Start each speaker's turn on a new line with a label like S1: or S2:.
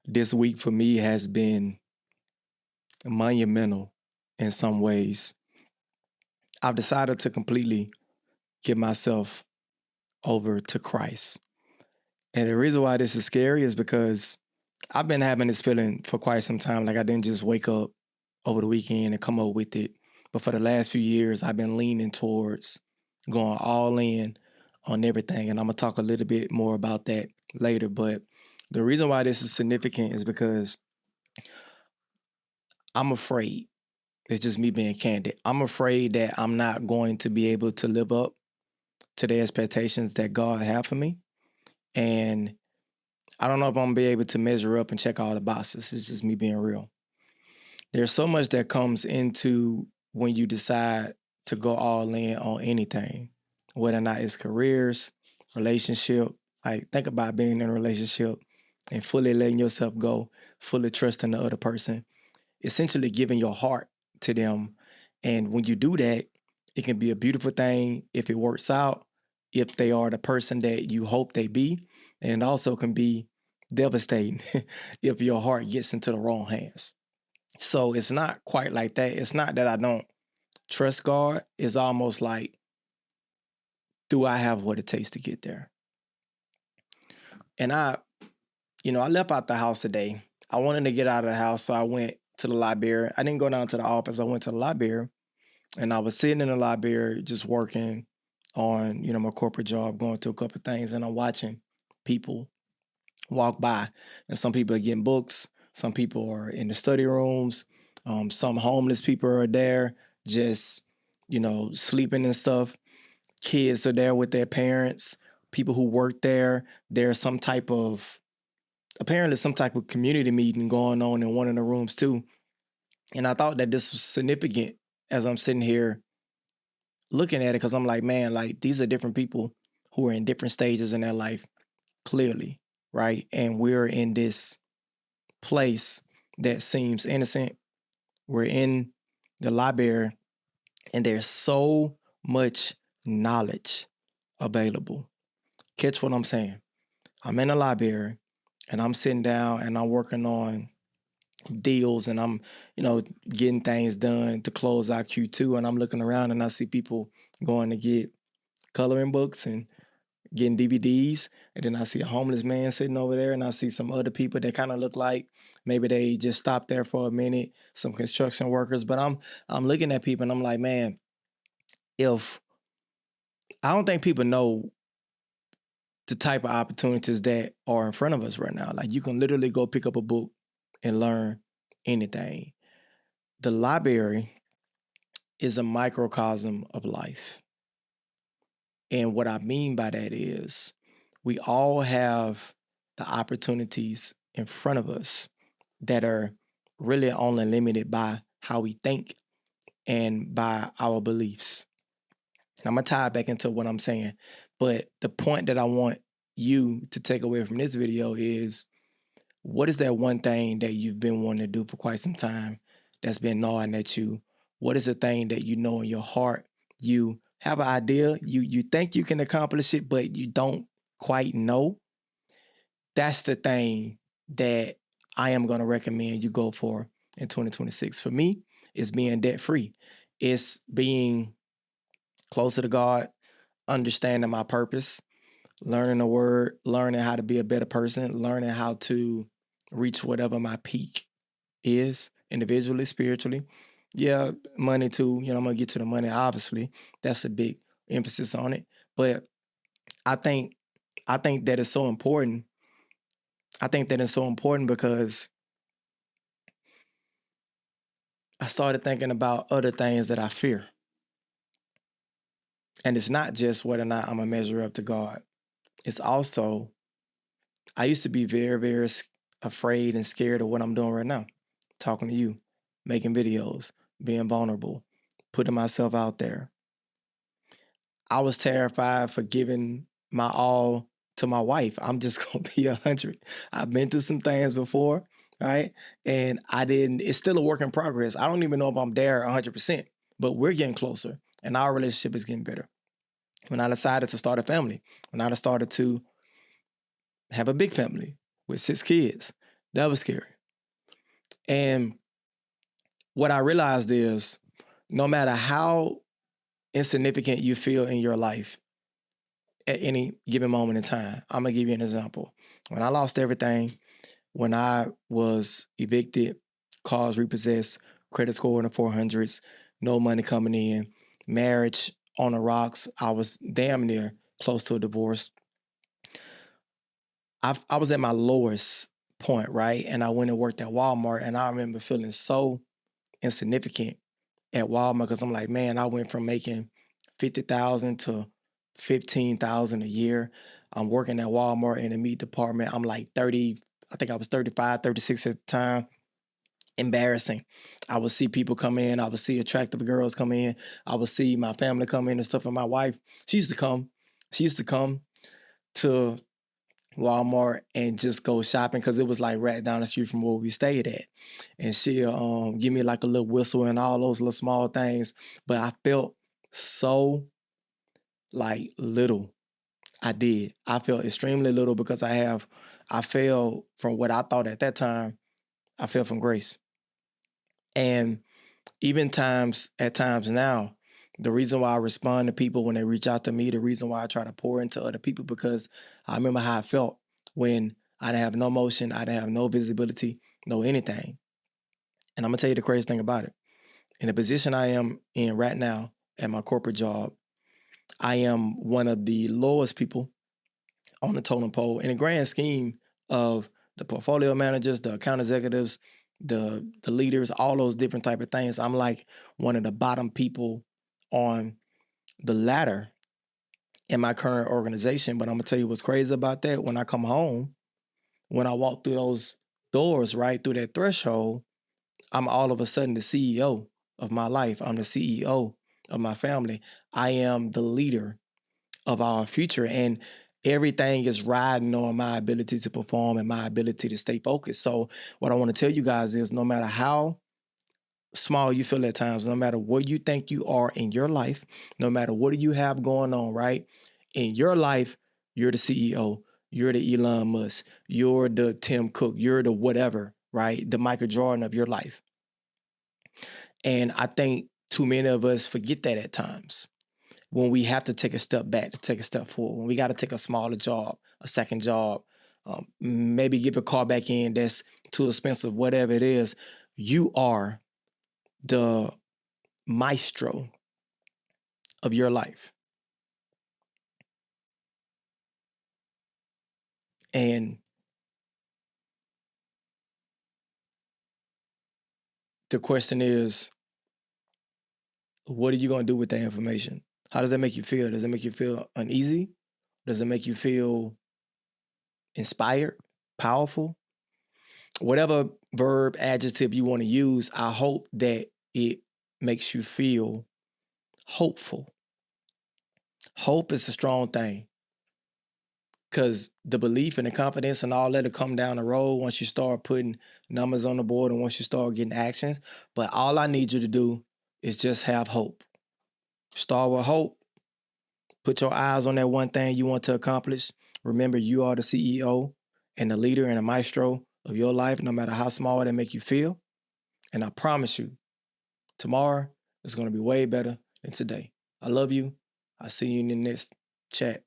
S1: This week for me has been monumental in some ways. I've decided to completely give myself over to Christ. And the reason why this is scary is because I've been having this feeling for quite some time. Like I didn't just wake up over the weekend and come up with it. But for the last few years, I've been leaning towards going all in on everything. And I'm going to talk a little bit more about that later. But the reason why this is significant is because I'm afraid. It's just me being candid. I'm afraid that I'm not going to be able to live up to the expectations that God have for me. And I don't know if I'm gonna be able to measure up and check all the boxes. It's just me being real. There's so much that comes into when you decide to go all in on anything, whether or not it's careers, relationship. Like think about being in a relationship and fully letting yourself go, fully trusting the other person, essentially giving your heart to them. And when you do that, it can be a beautiful thing if it works out, if they are the person that you hope they be. And it also can be devastating if your heart gets into the wrong hands. So it's not quite like that. It's not that I don't trust God. It's almost like, do I have what it takes to get there? And I left out the house today. I wanted to get out of the house, so I went to the library. I didn't go down to the office. I went to the library. And I was sitting in the library just working on, my corporate job, going through a couple of things, and I'm watching people walk by. And some people are getting books, some people are in the study rooms, some homeless people are there just, sleeping and stuff. Kids are there with their parents, people who work there. There's apparently some type of community meeting going on in one of the rooms too. And I thought that this was significant as I'm sitting here looking at it because I'm like, man, like these are different people who are in different stages in their life, clearly, right? And we're in this place that seems innocent. We're in the library, and there's so much knowledge available. Catch what I'm saying? I'm in the library, and I'm sitting down, and I'm working on deals, and I'm, getting things done to close out Q2, and I'm looking around, and I see people going to get coloring books and getting DVDs. And then I see a homeless man sitting over there, and I see some other people that kind of look like maybe they just stopped there for a minute, some construction workers. But I'm looking at people and I'm like, man, if I don't think people know the type of opportunities that are in front of us right now. Like you can literally go pick up a book and learn anything. The library is a microcosm of life. And what I mean by that is we all have the opportunities in front of us that are really only limited by how we think and by our beliefs. And I'm going to tie it back into what I'm saying. But the point that I want you to take away from this video is what is that one thing that you've been wanting to do for quite some time that's been gnawing at you? What is the thing that you know in your heart you have an idea, you think you can accomplish it, but you don't quite know? That's the thing that I am going to recommend you go for in 2026. For me, it's being debt free. It's being closer to God, understanding my purpose, learning the word, learning how to be a better person, learning how to reach whatever my peak is individually, spiritually. Yeah, money too. I'm gonna get to the money, obviously. That's a big emphasis on it. But I think I think that it's so important. I think that it's so important because I started thinking about other things that I fear. And it's not just whether or not I'm gonna measure up to God. It's also I used to be very, very afraid and scared of what I'm doing right now. Talking to you, making videos, being vulnerable, putting myself out there. I was terrified for giving my all to my wife. I'm just gonna be 100. I've been through some things before, right? And I didn't. It's still a work in progress. I don't even know if I'm there 100%, but we're getting closer, and our relationship is getting better. When I decided to start a family, when I started to have a big family with 6 kids, That was scary. And what I realized is no matter how insignificant you feel in your life at any given moment in time, I'm going to give you an example. When I lost everything, when I was evicted, cars repossessed, credit score in the 400s, no money coming in, marriage on the rocks, I was damn near close to a divorce. I was at my lowest point, right? And I went and worked at Walmart, and I remember feeling so insignificant at Walmart because I'm like, man, I went from making 50,000 to 15,000 a year. I'm working at Walmart in the meat department. I'm like 30, I think I was 35, 36 at the time. Embarrassing. I would see people come in, I would see attractive girls come in, I would see my family come in and stuff. And my wife, she used to come. She used to come to Walmart and just go shopping because it was like right down the street from where we stayed at. And she'll give me like a little whistle and all those little small things. But I felt so like little. I did. I felt extremely little because I fell from what I thought at that time, I fell from grace. And even at times now, the reason why I respond to people when they reach out to me, the reason why I try to pour into other people, because I remember how I felt when I didn't have no motion, I didn't have no visibility, no anything. And I'm gonna tell you the crazy thing about it. In the position I am in right now at my corporate job, I am one of the lowest people on the totem pole in the grand scheme of the portfolio managers, the account executives, the leaders, all those different type of things. I'm like one of the bottom people on the ladder in my current organization. But I'm gonna tell you what's crazy about that. When I come home, when I walk through those doors, right through that threshold, I'm all of a sudden the CEO of my life. I'm the CEO of my family. I am the leader of our future. And everything is riding on my ability to perform and my ability to stay focused. So, what I want to tell you guys is no matter how small you feel at times, no matter where you think you are in your life, no matter what you have going on, right? In your life, you're the CEO, you're the Elon Musk, you're the Tim Cook, you're the whatever, right? The Michael Jordan of your life. And I think too many of us forget that at times when we have to take a step back to take a step forward, when we got to take a smaller job, a second job, maybe give a car back in that's too expensive, whatever it is, you are the maestro of your life. And the question is, what are you going to do with that information? How does that make you feel? Does it make you feel uneasy? Does it make you feel inspired, powerful? Whatever verb, adjective you want to use, I hope that it makes you feel hopeful. Hope is a strong thing because the belief and the confidence and all that will come down the road once you start putting numbers on the board and once you start getting actions. But all I need you to do is just have hope. Start with hope. Put your eyes on that one thing you want to accomplish. Remember, you are the CEO and the leader and the maestro of your life, no matter how small that make you feel. And I promise you, tomorrow is going to be way better than today. I love you. I'll see you in the next chat.